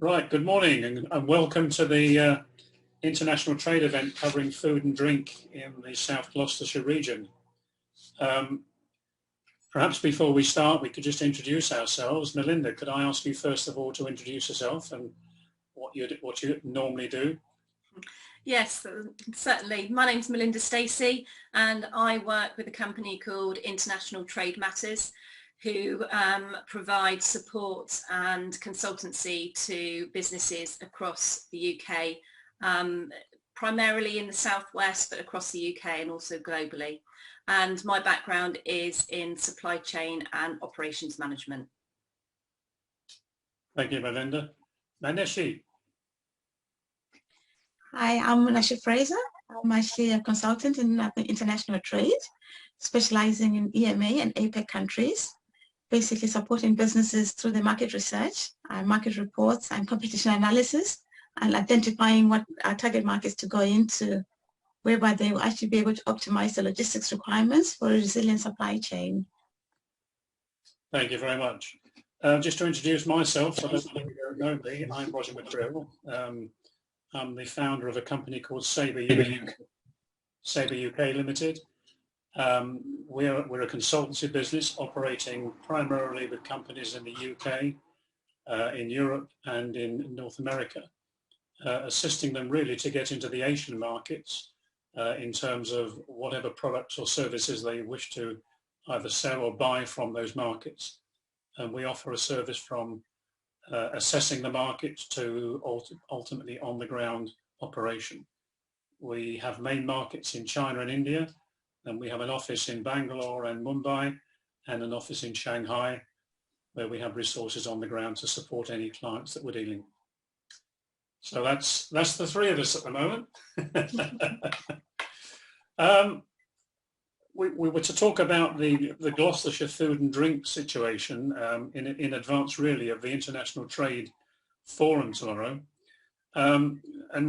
Right, good morning and welcome to the international trade event covering food and drink in the South Gloucestershire region. Perhaps before we start, we could just introduce ourselves. Melinda, could I ask you first of all to introduce yourself and what you normally do? Yes, certainly. My name's Melinda Stacey and I work with a company called International Trade Matters, who provide support and consultancy to businesses across the UK, primarily in the southwest, but across the UK and also globally. And my background is in supply chain and operations management. Thank you, Melinda. Maneshi. Hi, I'm Maneshi Fraser. I'm actually a consultant in international trade, specializing in EMA and APEC countries, basically supporting businesses through the market research, market reports and competition analysis, and identifying what our target markets to go into, whereby they will actually be able to optimize the logistics requirements for a resilient supply chain. Thank you very much. Just to introduce myself, for those of you who don't know me, I'm Roger McGrill. I'm the founder of a company called Sabre UK Limited. We're a consultancy business operating primarily with companies in the UK, in Europe and in North America, assisting them really to get into the Asian markets in terms of whatever products or services they wish to either sell or buy from those markets. And we offer a service from assessing the market to ultimately on the ground operation. We have main markets in China and India, and we have an office in Bangalore and Mumbai and an office in Shanghai, where we have resources on the ground to support any clients that we're dealing with. So that's the three of us at the moment. We were to talk about the Gloucestershire food and drink situation in advance really of the International Trade Forum tomorrow. And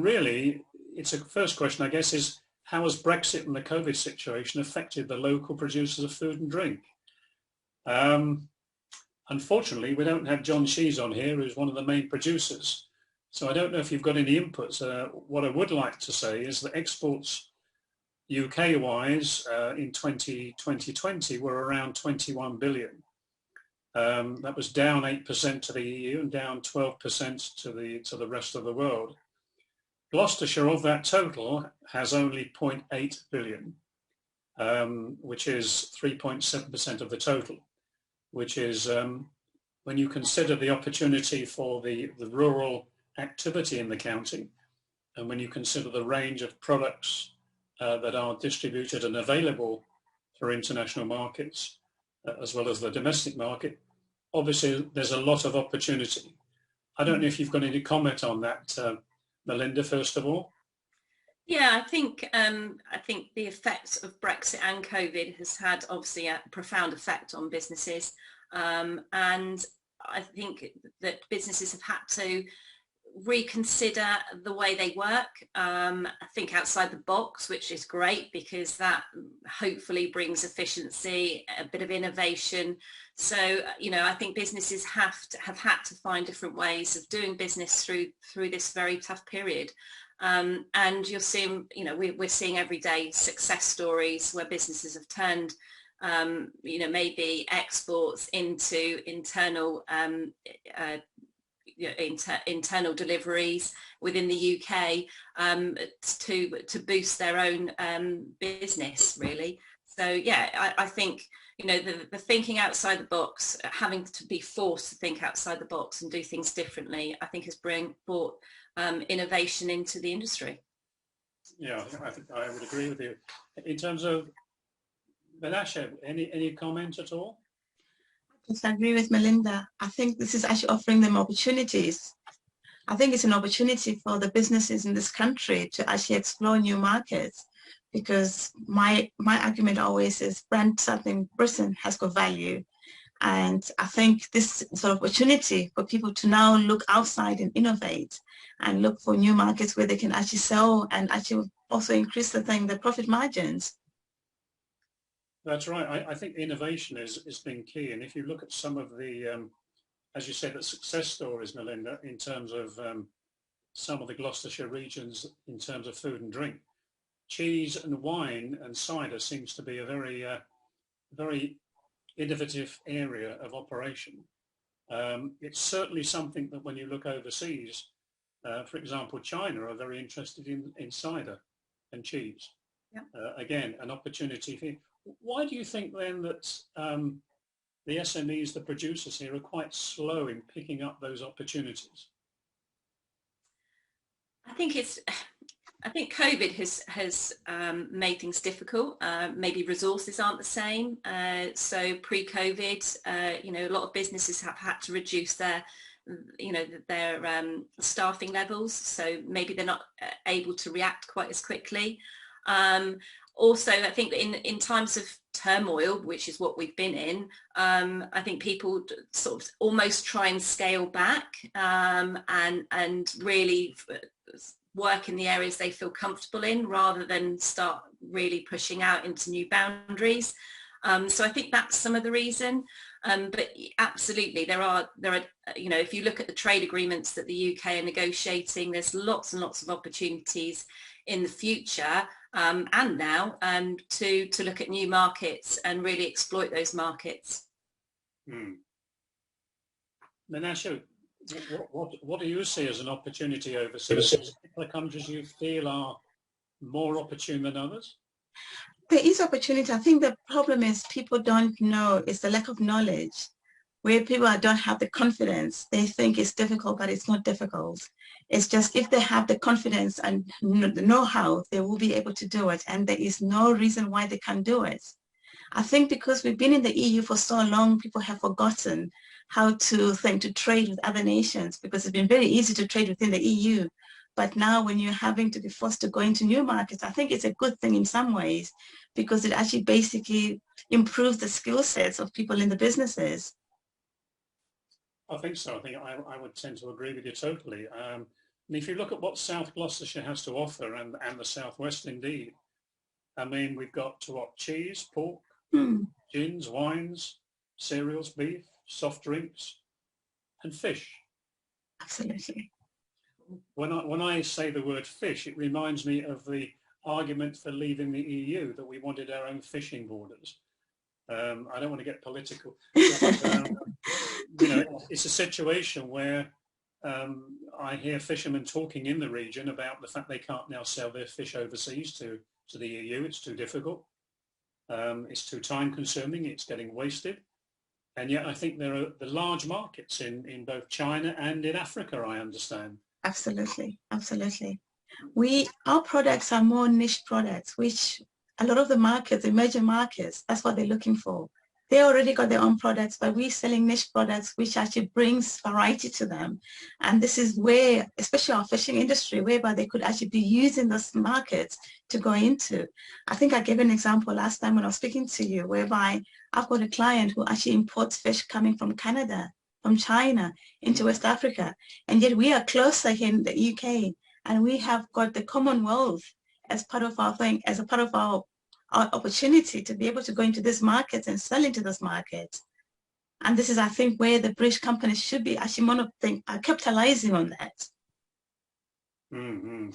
really, it's a first question, I guess, is how has Brexit and the COVID situation affected the local producers of food and drink? Unfortunately, we don't have John Shees on here, who's one of the main producers. So I don't know if you've got any inputs. What I would like to say is that exports UK-wise in 2020 were around 21 billion. That was down 8% to the EU and down 12% to the rest of the world. Gloucestershire, of that total, has only 0.8 billion, which is 3.7% of the total, which is, when you consider the opportunity for the rural activity in the county, and when you consider the range of products that are distributed and available for international markets, as well as the domestic market, obviously there's a lot of opportunity. I don't know if you've got any comment on that, Melinda, first of all. Yeah, I think the effects of Brexit and COVID has had obviously a profound effect on businesses, and I think that businesses have had to reconsider the way they work, think outside the box, which is great because that hopefully brings efficiency, a bit of innovation. So, I think businesses have had to find different ways of doing business through this very tough period. And you're seeing, we're seeing every day success stories where businesses have turned, maybe exports into internal internal deliveries within the UK to boost their own business, really. So yeah, I think the thinking outside the box, having to be forced to think outside the box and do things differently, I think has brought innovation into the industry. Yeah, I think I would agree with you. In terms of Maneshi, any comment at all? I agree with Melinda. I think this is actually offering them opportunities. I think it's an opportunity for the businesses in this country to actually explore new markets, because my argument always is brand something Britain has got value. And I think this sort of opportunity for people to now look outside and innovate and look for new markets where they can actually sell and actually also increase the profit margins. That's right. I think innovation has been key. And if you look at some of the as you said, the success stories, Melinda, in terms of some of the Gloucestershire regions in terms of food and drink. Cheese and wine and cider seems to be a very, very innovative area of operation. It's certainly something that when you look overseas, for example, China are very interested in cider and cheese. Yeah. Again, an opportunity for you. Why do you think then that the SMEs, the producers here, are quite slow in picking up those opportunities? I think COVID has made things difficult. Maybe resources aren't the same. So pre-COVID, a lot of businesses have had to reduce their staffing levels. So maybe they're not able to react quite as quickly. Also, I think in times of turmoil, which is what we've been in, I think people sort of almost try and scale back and really work in the areas they feel comfortable in rather than start really pushing out into new boundaries. So I think that's some of the reason. But absolutely, there are, if you look at the trade agreements that the UK are negotiating, there's lots and lots of opportunities in the future and now to look at new markets and really exploit those markets. Menashe, what do you see as an opportunity overseas? Particular countries you feel are more opportune than others? There is opportunity. I think the problem is people don't know, it's the lack of knowledge, where people don't have the confidence. They think it's difficult, but it's not difficult. It's just if they have the confidence and the know-how, they will be able to do it. And there is no reason why they can't do it. I think because we've been in the EU for so long, people have forgotten how to trade with other nations, because it's been very easy to trade within the EU. But now when you're having to be forced to go into new markets, I think it's a good thing in some ways, because it actually basically improves the skill sets of people in the businesses. I think so. I think I would tend to agree with you totally. And if you look at what South Gloucestershire has to offer, and the Southwest indeed, I mean, we've got cheese, pork, gins, wines, cereals, beef, soft drinks, and fish. Absolutely. When I say the word fish, it reminds me of the argument for leaving the EU, that we wanted our own fishing borders. I don't want to get political, but, it's a situation where I hear fishermen talking in the region about the fact they can't now sell their fish overseas to the EU. It's too difficult. It's too time consuming. It's getting wasted. And yet I think there are the large markets in both China and in Africa, I understand. Absolutely, absolutely. Our products are more niche products, which a lot of the markets, emerging markets, that's what they're looking for. They already got their own products, but we're selling niche products, which actually brings variety to them. And this is where, especially our fishing industry, whereby they could actually be using those markets to go into. I think I gave an example last time when I was speaking to you, whereby I've got a client who actually imports fish coming from Canada, from China into West Africa. And yet we are closer here in the UK, and we have got the Commonwealth as part of our thing, as a part of our opportunity to be able to go into these markets and sell into those markets. And this is, I think, where the British companies should be actually capitalizing on that. Mm-hmm.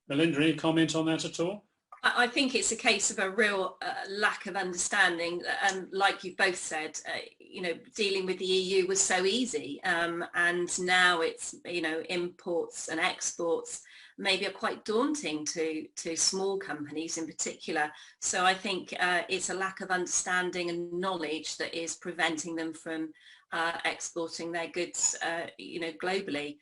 Melinda, any comment on that at all? I think it's a case of a real lack of understanding, and like you both said, dealing with the EU was so easy, and now it's, imports and exports maybe are quite daunting to small companies in particular. So I think it's a lack of understanding and knowledge that is preventing them from exporting their goods, globally.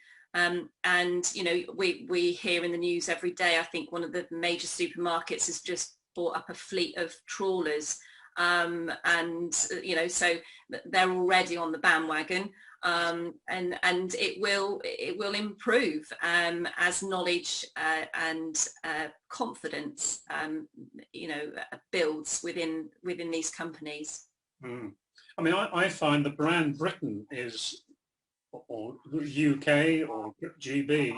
We hear in the news every day, I think one of the major supermarkets has just bought up a fleet of trawlers, so they're already on the bandwagon, and it will improve as knowledge and confidence builds within these companies. I mean, I find the brand Britain is, or UK or GB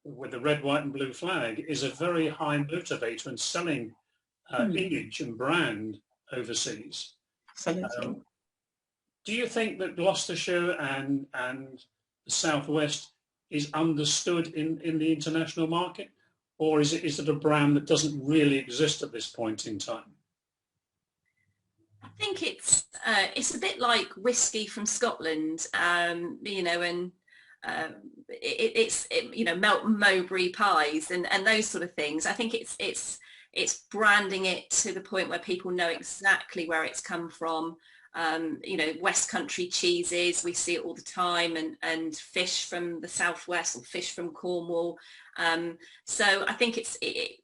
with the red, white and blue flag, is a very high motivator in selling image and brand overseas. Absolutely. Do you think that Gloucestershire and the Southwest is understood in the international market, or is it a brand that doesn't really exist at this point in time? I think it's a bit like whiskey from Scotland, you know, and you know, Melton Mowbray pies and those sort of things. I think it's branding it to the point where people know exactly where it's come from. You know, West Country cheeses, we see it all the time, and fish from the Southwest or fish from Cornwall. So I think it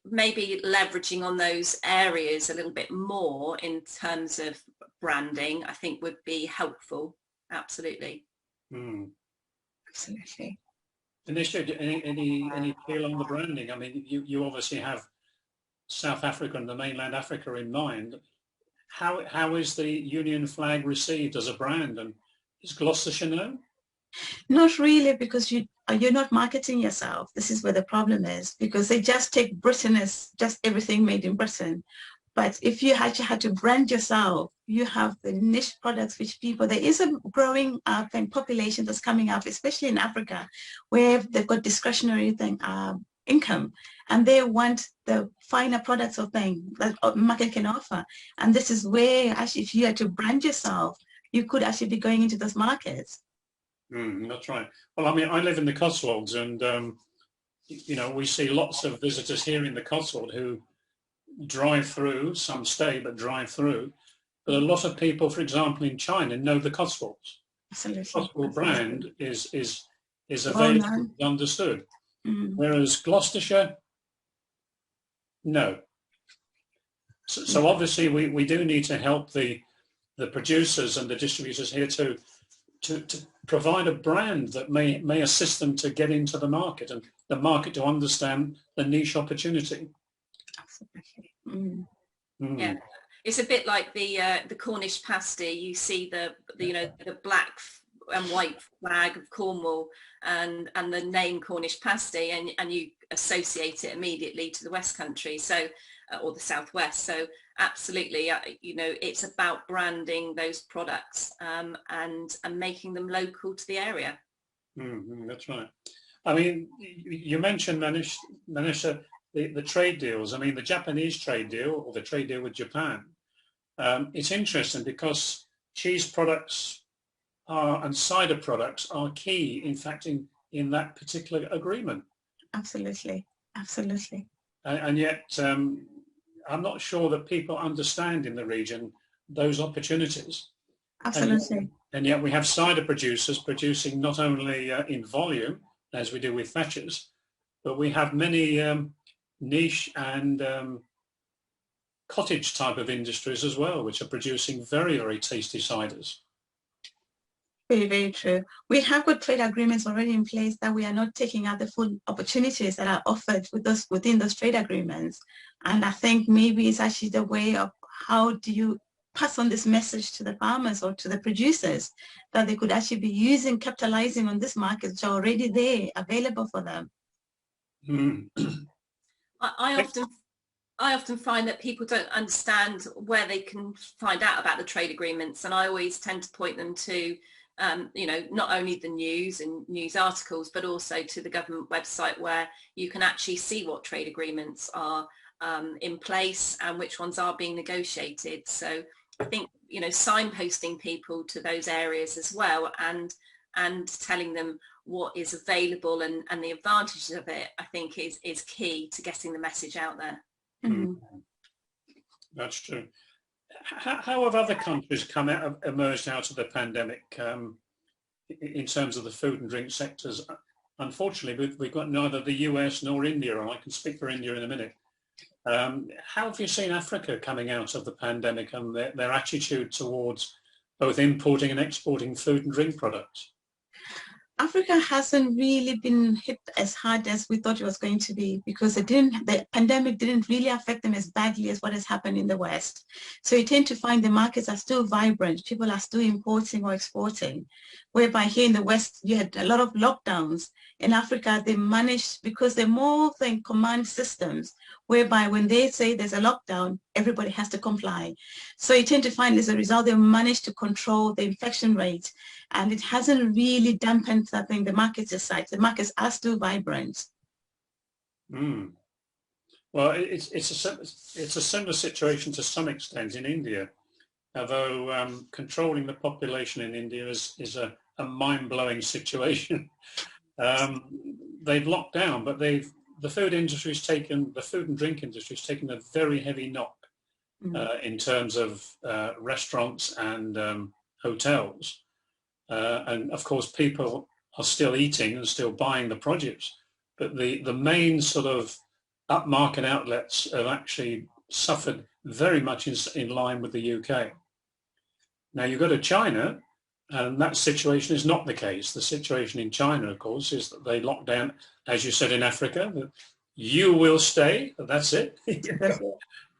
maybe leveraging on those areas a little bit more in terms of branding, I think would be helpful. Absolutely. Mm. Absolutely. Initially, any feel on the branding? I mean, you obviously have South Africa and the mainland Africa in mind. How is the Union flag received as a brand, and is Gloucestershire known? Not really, because you're not marketing yourself. This is where the problem is, because they just take Britain as just everything made in Britain. But if you actually had to brand yourself, you have the niche products which people, there is a growing population that's coming up, especially in Africa, where they've got discretionary income, and they want the finer products of things that market can offer. And this is where actually, if you had to brand yourself, you could actually be going into those markets. That's right. Well, I mean, I live in the Cotswolds, and you know, we see lots of visitors here in the Cotswolds who drive through. Some stay, but drive through. But a lot of people, for example, in China, know the Cotswolds. Absolutely. The Cotswold brand is Well understood. Whereas Gloucestershire, no. So obviously we do need to help the producers and the distributors here to provide a brand that may assist them to get into the market, and the market to understand the niche opportunity. Absolutely. Yeah, it's a bit like the Cornish pasty. You see the you know, the black and white flag of Cornwall and the name Cornish pasty, and you associate it immediately to the West Country, so or the Southwest. So absolutely, you know, it's about branding those products and making them local to the area. That's right. I mean, you mentioned, Manisha, the trade deals. I mean, the Japanese trade deal, or the trade deal with Japan, it's interesting because cheese products and cider products are key, in fact, in that particular agreement. Absolutely. Absolutely. And yet, I'm not sure that people understand in the region those opportunities. Absolutely. And yet we have cider producers producing not only in volume, as we do with Thatcher's, but we have many niche and cottage type of industries as well, which are producing very, very tasty ciders. Very, very true. We have got trade agreements already in place that we are not taking out the full opportunities that are offered within those trade agreements. And I think maybe it's actually the way of how do you pass on this message to the farmers or to the producers that they could actually be capitalizing on this market, which are already there, available for them. I often find that people don't understand where they can find out about the trade agreements, and I always tend to point them to you know, not only the news and news articles, but also to the government website, where you can actually see what trade agreements are in place and which ones are being negotiated. So I think, you know, signposting people to those areas as well, and telling them what is available and the advantages of it, I think is key to getting the message out there. That's true. How have other countries emerged out of the pandemic in terms of the food and drink sectors? Unfortunately, we've got neither the US nor India, and I can speak for India in a minute. How have you seen Africa coming out of the pandemic and their attitude towards both importing and exporting food and drink products? Africa hasn't really been hit as hard as we thought it was going to be, because the pandemic didn't really affect them as badly as what has happened in the West. So you tend to find the markets are still vibrant. People are still importing or exporting, whereby here in the West, you had a lot of lockdowns. In Africa, they managed, because they're more than command systems, whereby when they say there's a lockdown, everybody has to comply. So you tend to find as a result, they managed to control the infection rate, and it hasn't really dampened, I think, the markets aside. The markets are still vibrant. Mm. Well, it's a similar situation to some extent in India, although controlling the population in India is a mind-blowing situation. They've locked down, but the food and drink industry has taken a very heavy knock in terms of restaurants and hotels. And of course, people are still eating and still buying the produce, but the main sort of upmarket outlets have actually suffered very much in line with the UK. Now you go to China, and that situation is not the case. The situation in China, of course, is that they lock down, as you said, in Africa, you will stay, that's it.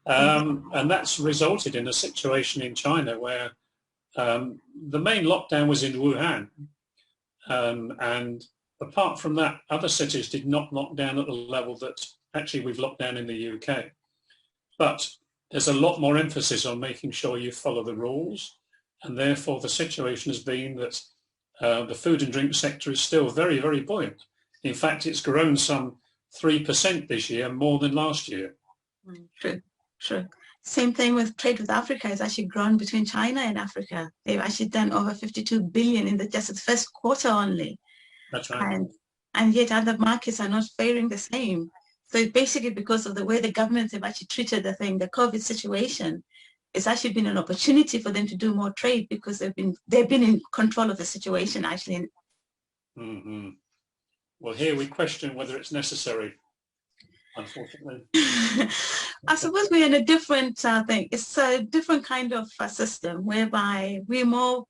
And that's resulted in a situation in China where the main lockdown was in Wuhan. And apart from that, other cities did not lock down at the level that actually we've locked down in the UK. But there's a lot more emphasis on making sure you follow the rules. And therefore, the situation has been that the food and drink sector is still very, very buoyant. In fact, it's grown some 3% this year, more than last year. True, true. Same thing with trade with Africa. It's actually grown between China and Africa. They've actually done over 52 billion in just the first quarter only. That's right. And yet other markets are not faring the same. So basically because of the way the governments have actually treated the COVID situation, it's actually been an opportunity for them to do more trade because they've been in control of the situation actually. Mm-hmm. Well, here we question whether it's necessary, unfortunately. I suppose we're in a different thing. It's a different kind of system whereby we're more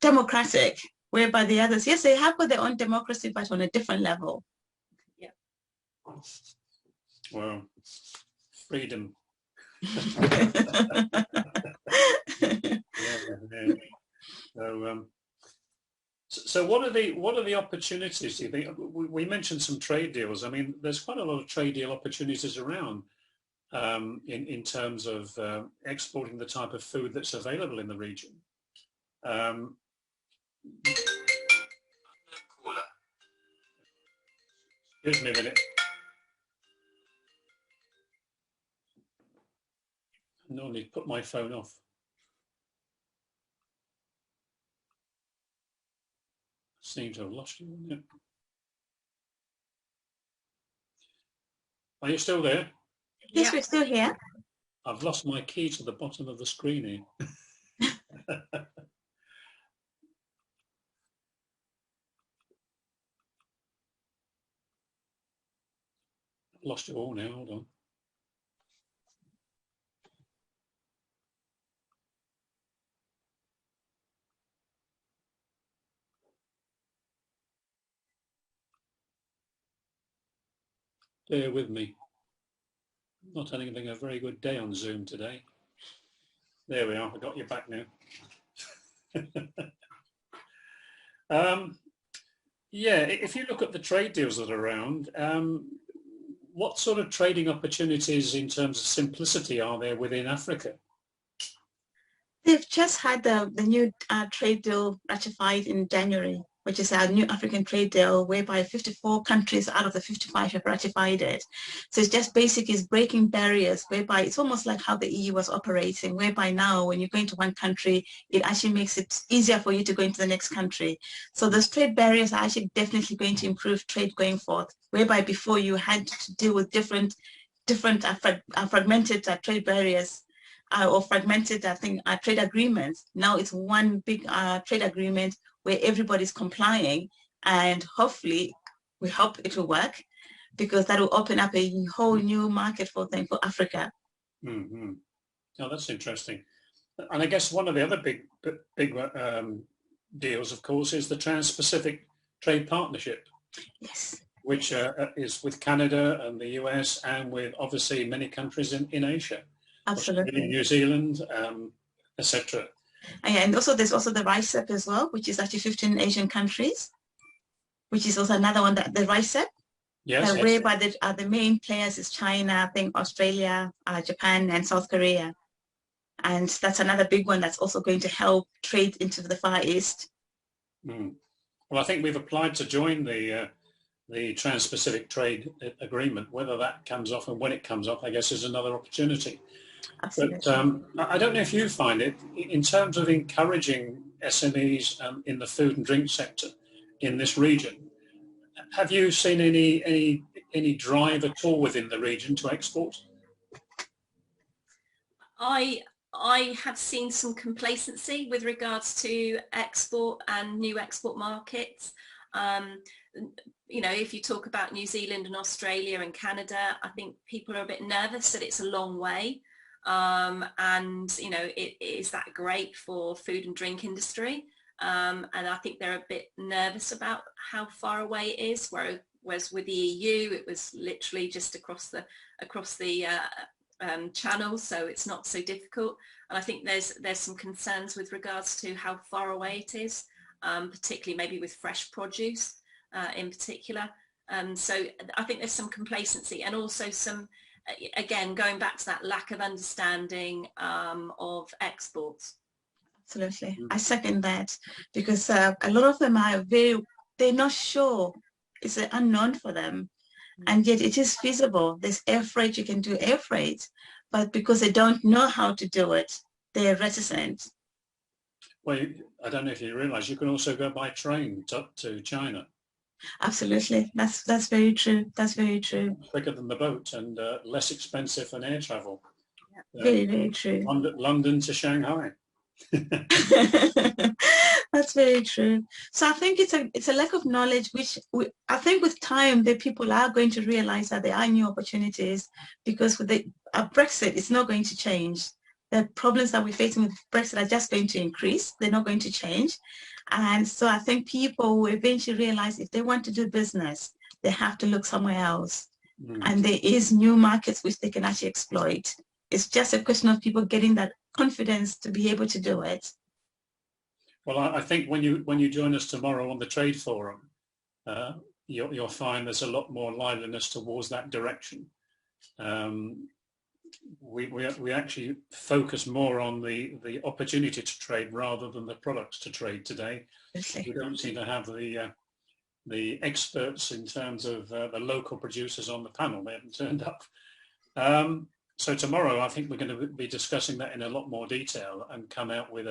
democratic, whereby the others, yes, they have got their own democracy, but on a different level. Yeah. Well, freedom. So what are the opportunities, do you think? We mentioned some trade deals. I mean, there's quite a lot of trade deal opportunities around in terms of exporting the type of food that's available in the region. Excuse me a minute. I normally put my phone off. Seem to have lost you. Are you still there? Yes, we're still here. I've lost my key to the bottom of the screen here. I've lost it all now, hold on. Bear with me. Not having a very good day on Zoom today. There we are, I got you back now. Yeah, if you look at the trade deals that are around, what sort of trading opportunities in terms of simplicity are there within Africa? They've just had the new trade deal ratified in January, which is our new African trade deal, whereby 54 countries out of the 55 have ratified it. So it's just basically is breaking barriers, whereby it's almost like how the EU was operating, whereby now when you go into one country, it actually makes it easier for you to go into the next country. So those trade barriers are actually definitely going to improve trade going forth, whereby before you had to deal with different fragmented trade barriers. Or fragmented, trade agreements. Now it's one big trade agreement where everybody's complying, and hopefully, we hope it will work because that will open up a whole new market for Africa. Mm-hmm. Oh, that's interesting. And I guess one of the other big deals, of course, is the Trans-Pacific Trade Partnership. Yes. Which is with Canada and the US and with obviously many countries in Asia. Absolutely. New Zealand, etc. And also there's also the RICEP as well, which is actually 15 Asian countries, which is also another one, that the RICEP. Yes. whereby the main players is China, I think Australia, Japan, and South Korea. And that's another big one that's also going to help trade into the Far East. Mm. Well, I think we've applied to join the Trans-Pacific Trade Agreement. Whether that comes off and when it comes off, I guess, is another opportunity. Absolutely. But I don't know if you find it, in terms of encouraging SMEs in the food and drink sector in this region, have you seen any drive at all within the region to export? I have seen some complacency with regards to export and new export markets. You know, if you talk about New Zealand and Australia and Canada, I think people are a bit nervous that it's a long way. And, you know, is that great for food and drink industry? And I think they're a bit nervous about how far away it is, whereas with the EU, it was literally just across the channel, so it's not so difficult. And I think there's some concerns with regards to how far away it is, particularly maybe with fresh produce in particular. So I think there's some complacency, and also some, again, going back to that lack of understanding of exports. Absolutely. I second that, because a lot of them they're not sure. It's an unknown for them. And yet it is feasible. There's air freight, you can do air freight, but because they don't know how to do it, they're reticent. Well, I don't know if you realise, you can also go by train to China. Absolutely. That's very true. That's very true. Quicker than the boat and less expensive than air travel. Very, very true. London to Shanghai. That's very true. So I think it's a lack of knowledge, which I think with time the people are going to realize that there are new opportunities, because with Brexit, it's not going to change. The problems that we're facing with Brexit are just going to increase. They're not going to change. And so I think people will eventually realize if they want to do business, they have to look somewhere else. And there is new markets which they can actually exploit. It's just a question of people getting that confidence to be able to do it. Well, I think when you join us tomorrow on the Trade Forum, you'll find there's a lot more liveliness towards that direction. We actually focus more on the opportunity to trade rather than the products to trade today. We don't seem to have the experts in terms of the local producers on the panel. They haven't turned up. So tomorrow, I think we're going to be discussing that in a lot more detail and come out with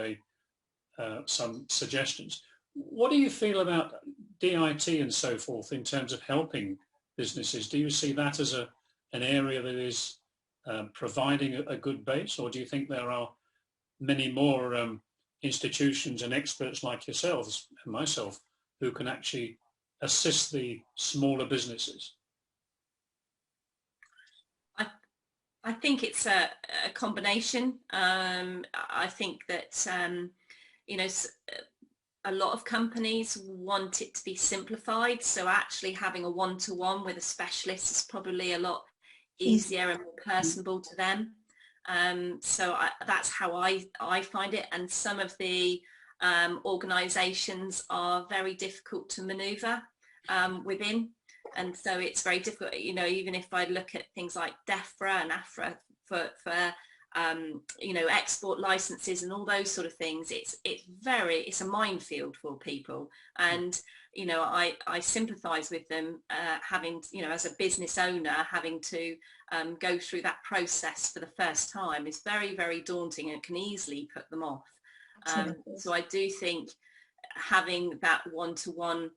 some suggestions. What do you feel about DIT and so forth in terms of helping businesses? Do you see that as an area that is providing a good base, or do you think there are many more institutions and experts like yourselves and myself who can actually assist the smaller businesses? I think it's a combination. I think that you know, a lot of companies want it to be simplified, so actually having a one-to-one with a specialist is probably a lot easier and more personable to them. So that's how I find it, and some of the organisations are very difficult to manoeuvre within, and so it's very difficult, you know, even if I look at things like DEFRA and AFRA for you know, export licenses and all those sort of things, it's a minefield for people. And you know, I sympathise with them having, you know, as a business owner, having to go through that process for the first time is very, very daunting and can easily put them off. So I do think having that one-to-one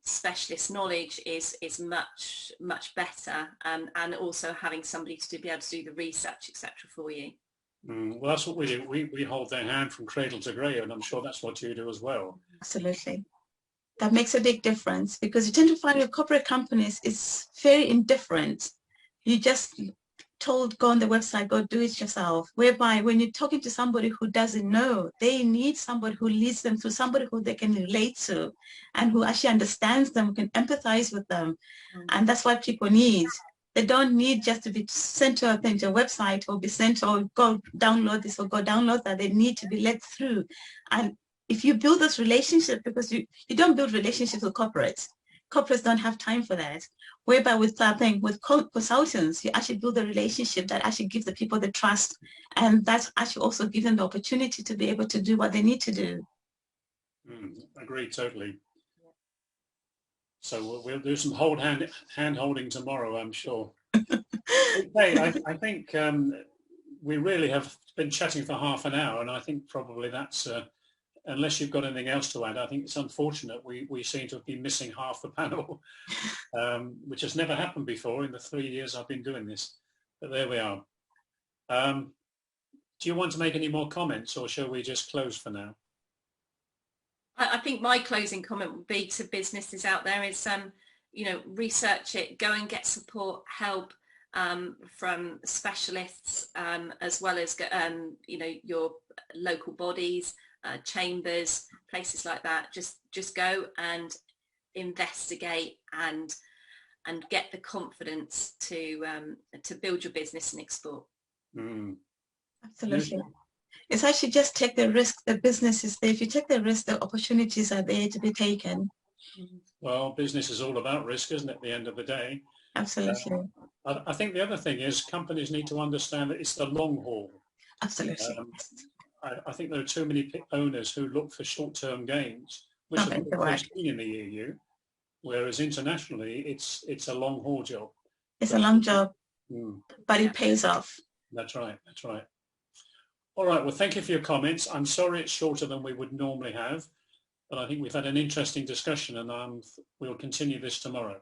specialist knowledge is much better, and also having somebody to be able to do the research, etc., for you. Well, that's what we do. We hold their hand from cradle to grave, and I'm sure that's what you do as well. Absolutely. That makes a big difference, because you tend to find with corporate companies, it's very indifferent. You just told, go on the website, go do it yourself. Whereby when you're talking to somebody who doesn't know, they need somebody who leads them through, somebody who they can relate to and who actually understands them, can empathize with them. And that's what people need. They don't need just to be sent to a website or be sent or go download this or go download that. They need to be led through. And if you build this relationship, because you don't build relationships with corporates. corporates don't have time for that. Whereby with consultants, you actually build a relationship that actually gives the people the trust, and that's actually also gives them the opportunity to be able to do what they need to do. Agreed, totally. So we'll do some hand holding tomorrow, I'm sure. Okay, I think we really have been chatting for half an hour, and I think probably that's, unless you've got anything else to add, I think it's unfortunate we seem to have been missing half the panel, which has never happened before in the 3 years I've been doing this. But there we are. Do you want to make any more comments, or shall we just close for now? I think my closing comment would be to businesses out there is, research it, go and get support, help from specialists, as well as, your local bodies, chambers, places like that. Just go and investigate and get the confidence to build your business and export. Absolutely. It's actually just take the risk. The business is there. If you take the risk, the opportunities are there to be taken. Well, business is all about risk, isn't it, at the end of the day? Absolutely. I think the other thing is companies need to understand that it's the long haul. Absolutely. I think there are too many owners who look for short-term gains, which is what we've seen in the EU, whereas internationally it's a long haul job. It's a long job, but it pays off. That's right. That's right. All right. Well, thank you for your comments. I'm sorry it's shorter than we would normally have, but I think we've had an interesting discussion, and we'll continue this tomorrow.